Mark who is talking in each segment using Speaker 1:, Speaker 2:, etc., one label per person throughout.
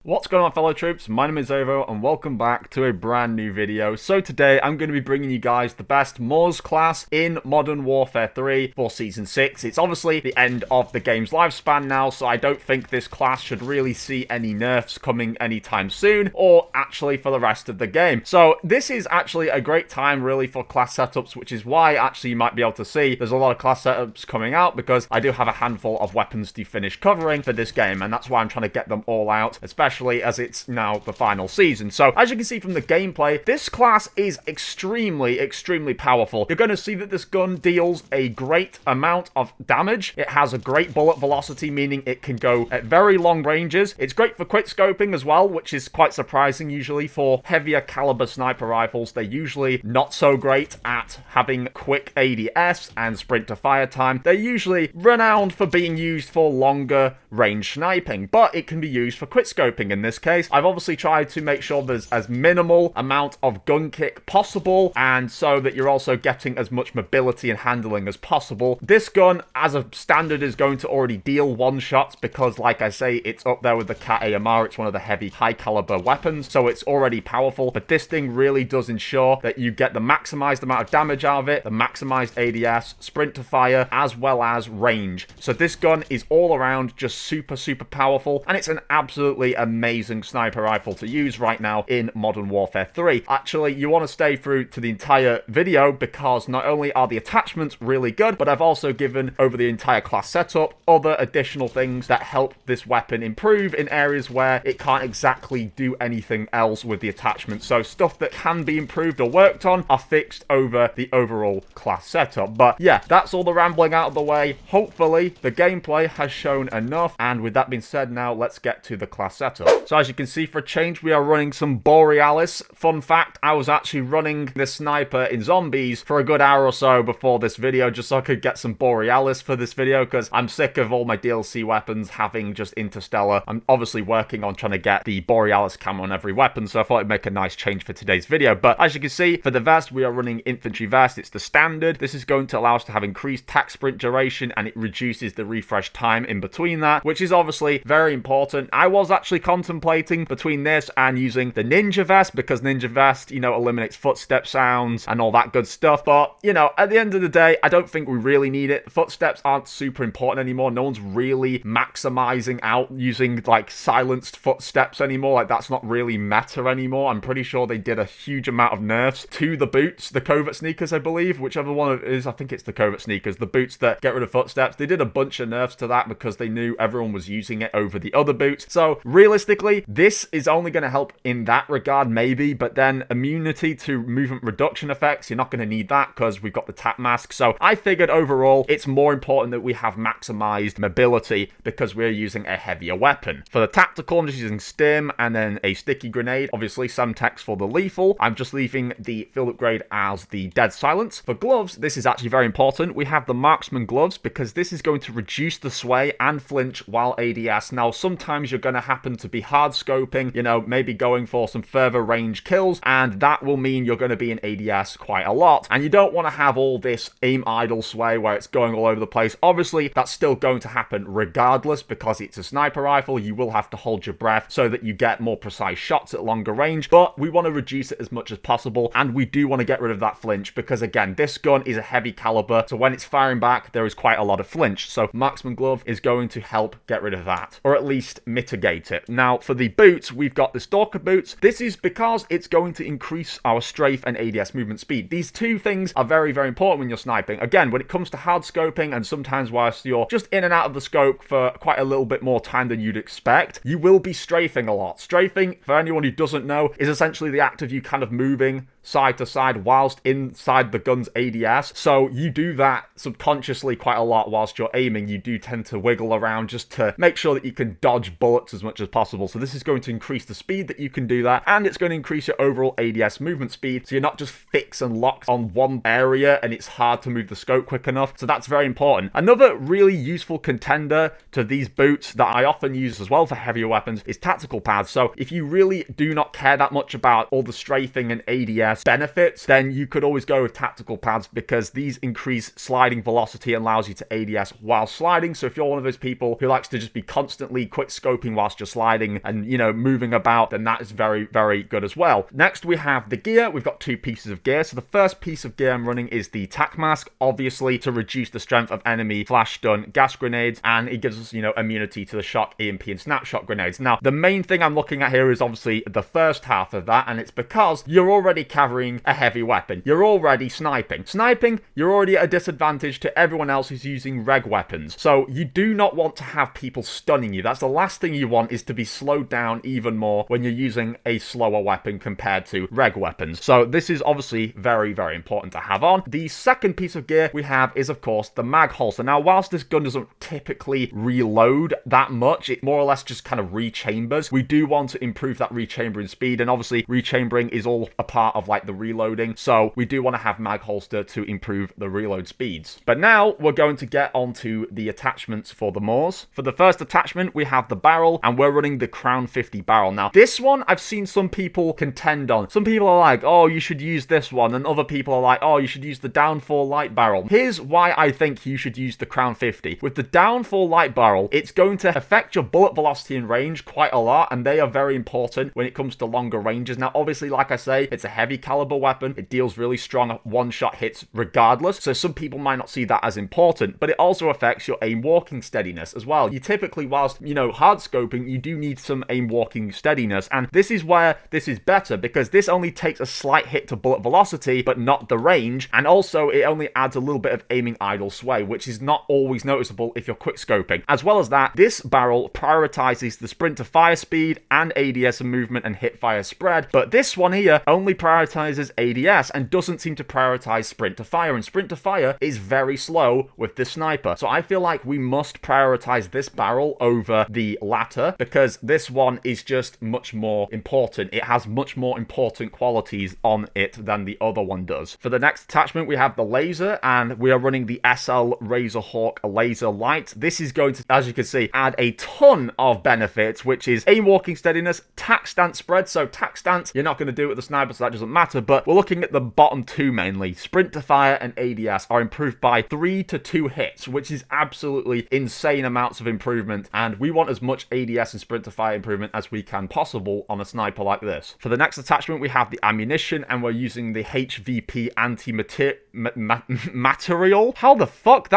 Speaker 1: What's going on, fellow troops? My name is Xavvo and welcome back to a brand new video. So today I'm going to be bringing you guys the best MORS class in Modern Warfare 3 for Season 6. It's obviously the end of the game's lifespan now, so I don't think this class should really see any nerfs coming anytime soon, or actually for the rest of the game. So this is actually a great time really for class setups, which is why actually you might be able to see there's a lot of class setups coming out, because I do have a handful of weapons to finish covering for this game, and that's why I'm trying to get them all out, especially as it's now the final season. So as you can see from the gameplay, this class is extremely powerful. You're going to see that this gun deals a great amount of damage. It has a great bullet velocity, meaning it can go at very long ranges. It's great for quick scoping as well, which is quite surprising. Usually for heavier caliber sniper rifles, they're usually not so great at having quick ADS and sprint to fire time. They're usually renowned for being used for longer range sniping, but it can be used for quick scoping in this case. I've obviously tried to make sure there's as minimal amount of gun kick possible, and so that you're also getting as much mobility and handling as possible. This gun, as a standard, is going to already deal one shots because, like I say, it's up there with the Cat AMR. It's one of the heavy, high caliber weapons, so it's already powerful. But this thing really does ensure that you get the maximized amount of damage out of it, the maximized ADS, sprint to fire, as well as range. So this gun is all around just super powerful, and it's an absolutely amazing sniper rifle to use right now in Modern Warfare 3. Actually, you want to stay through to the entire video because not only are the attachments really good, but I've also given over the entire class setup other additional things that help this weapon improve in areas where it can't exactly do anything else with the attachment. So stuff that can be improved or worked on are fixed over the overall class setup. But yeah, that's all the rambling out of the way. Hopefully the gameplay has shown enough, and with that being said, now let's get to the class setup. So as you can see, for a change, we are running some Borealis. Fun fact, I was actually running this sniper in zombies for a good hour or so before this video, just so I could get some Borealis for this video, because I'm sick of all my DLC weapons having just Interstellar. I'm obviously working on trying to get the Borealis camo on every weapon, so I thought it'd make a nice change for today's video. But as you can see, for the vest, we are running infantry vest. It's the standard. This is going to allow us to have increased tac sprint duration, and it reduces the refresh time in between that, which is obviously very important. I was actually contemplating between this and using the Ninja vest, because Ninja vest, you know, eliminates footstep sounds and all that good stuff. But, you know, at the end of the day, I don't think we really need it. Footsteps aren't super important anymore. No one's really maximizing out using like silenced footsteps anymore. Like, that's not really meta anymore. I'm pretty sure they did a huge amount of nerfs to the boots, the covert sneakers, I believe, whichever one it is. I think it's the covert sneakers, the boots that get rid of footsteps. They did a bunch of nerfs to that because they knew everyone was using it over the other boots. So realistically, this is only going to help in that regard, maybe, but then immunity to movement reduction effects, you're not going to need that because we've got the tap mask. So I figured overall it's more important that we have maximized mobility because we're using a heavier weapon. For the tactical, I'm just using stim and then a sticky grenade. Obviously some text for the lethal. I'm just leaving the field upgrade as the dead silence. For gloves, this is actually very important. We have the marksman gloves because this is going to reduce the sway and flinch while ADS. Now sometimes you're going to happen to be hard scoping, you know, maybe going for some further range kills, and that will mean you're going to be in ADS quite a lot, and you don't want to have all this aim idle sway where it's going all over the place. Obviously that's still going to happen regardless because it's a sniper rifle. You will have to hold your breath so that you get more precise shots at longer range, but we want to reduce it as much as possible, and we do want to get rid of that flinch because, again, this gun is a heavy caliber, so when it's firing back there is quite a lot of flinch. So marksman glove is going to help get rid of that, or at least mitigate it. Now for the boots, we've got the stalker boots. This is because it's going to increase our strafe and ADS movement speed. These two things are very important when you're sniping. Again, when it comes to hard scoping, and sometimes whilst you're just in and out of the scope for quite a little bit more time than you'd expect, you will be strafing a lot. Strafing, for anyone who doesn't know, is essentially the act of you kind of moving side to side whilst inside the gun's ADS. So you do that subconsciously quite a lot whilst you're aiming. You do tend to wiggle around just to make sure that you can dodge bullets as much as possible. So this is going to increase the speed that you can do that, and it's going to increase your overall ADS movement speed, so you're not just fixed and locked on one area and it's hard to move the scope quick enough. So that's very important. Another really useful contender to these boots that I often use as well for heavier weapons is tactical pads. So if you really do not care that much about all the strafing and ADS ADS benefits, then you could always go with tactical pads because these increase sliding velocity and allows you to ADS while sliding. So if you're one of those people who likes to just be constantly quick scoping whilst you're sliding and, you know, moving about, then that is very, very good as well. Next, we have the gear. We've got two pieces of gear. So the first piece of gear I'm running is the tac mask, obviously to reduce the strength of enemy flash stun gas grenades, and it gives us, you know, immunity to the shock, EMP, and snapshot grenades. Now, the main thing I'm looking at here is obviously the first half of that, and it's because you're already carrying a heavy weapon. You're already sniping. Sniping, you're already at a disadvantage to everyone else who's using reg weapons. So you do not want to have people stunning you. That's the last thing you want, is to be slowed down even more when you're using a slower weapon compared to reg weapons. So this is obviously very, very important to have on. The second piece of gear we have is, of course, the mag holster. Now, whilst this gun doesn't typically reload that much, it more or less just kind of rechambers. We do want to improve that rechambering speed, and obviously rechambering is all a part of like the reloading, so we do want to have mag holster to improve the reload speeds. But now we're going to get onto the attachments for the MORS. For the first attachment, we have the barrel, and we're running the Crown 50 barrel. Now, this one I've seen some people contend on. Some people are like, oh, you should use this one, and other people are like, oh, you should use the downfall light barrel. Here's why I think you should use the Crown 50. With the downfall light barrel, it's going to affect your bullet velocity and range quite a lot, and they are very important when it comes to longer ranges. Now, obviously, like I say, it's a heavy caliber weapon. It deals really strong one-shot hits regardless, so some people might not see that as important, but it also affects your aim walking steadiness as well. You typically, whilst, you know, hard scoping, you do need some aim walking steadiness, and this is where this is better, because this only takes a slight hit to bullet velocity, but not the range, and also it only adds a little bit of aiming idle sway, which is not always noticeable if you're quick scoping. As well as that, this barrel prioritizes the sprint to fire speed and ADS and movement and hip fire spread, but this one here only prioritizes ADS and doesn't seem to prioritize sprint to fire, and sprint to fire is very slow with the sniper. So I feel like we must prioritize this barrel over the latter, because this one is just much more important. It has much more important qualities on it than the other one does. For the next attachment, we have the laser, and we are running the SL Razorhawk laser light. This is going to, as you can see, add a ton of benefits, which is aim walking steadiness, tac stance spread. So tac stance, you're not going to do it with the sniper, so that doesn't matter, but we're looking at the bottom two mainly. Sprint to fire and ADS are improved by 3 to 2 hits, which is absolutely insane amounts of improvement, and we want as much ADS and sprint to fire improvement as we can possible on a sniper like this. For the next attachment, we have the ammunition, and we're using the HVP anti-material. How the fuck?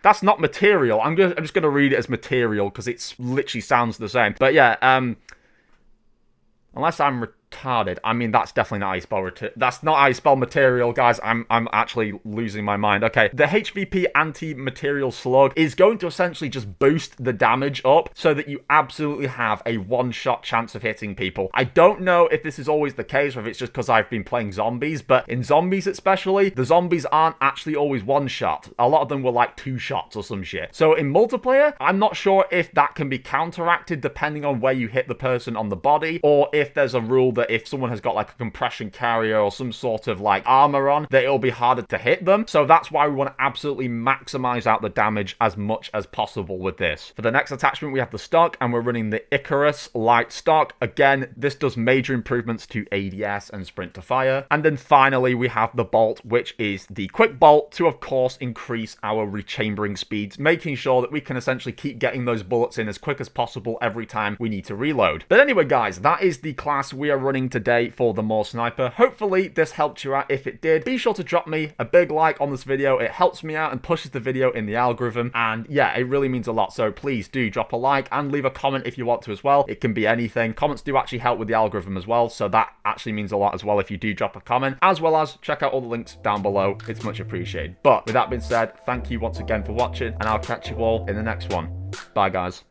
Speaker 1: That's not material. I'm just gonna read it as material because it literally sounds the same. But yeah, unless I'm retarded. I mean, that's definitely not how you spell that's not how you spell material, guys. I'm actually losing my mind. Okay, the HVP anti-material slug is going to essentially just boost the damage up so that you absolutely have a one-shot chance of hitting people. I don't know if this is always the case or if it's just because I've been playing zombies, but in zombies especially, the zombies aren't actually always one-shot. A lot of them were like 2 shots or some shit. So in multiplayer, I'm not sure if that can be counteracted depending on where you hit the person on the body, or if there's a rule that if someone has got like a compression carrier or some sort of like armor on, that it'll be harder to hit them. So that's why we want to absolutely maximize out the damage as much as possible with this. For the next attachment, we have the stock, and we're running the Icarus light stock. Again, this does major improvements to ADS and sprint to fire. And then finally, we have the bolt, which is the quick bolt to, of course, increase our rechambering speeds, making sure that we can essentially keep getting those bullets in as quick as possible every time we need to reload. But anyway, guys, that is the class we are running today for the MORS sniper. Hopefully this helped you out. If it did, be sure to drop me a big like on this video. It helps me out and pushes the video in the algorithm, and yeah, it really means a lot. So please do drop a like and leave a comment if you want to as well. It can be anything. Comments do actually help with the algorithm as well, so that actually means a lot as well if you do drop a comment, as well as check out all the links down below. It's much appreciated. But with that being said, thank you once again for watching, and I'll catch you all in the next one. Bye, guys.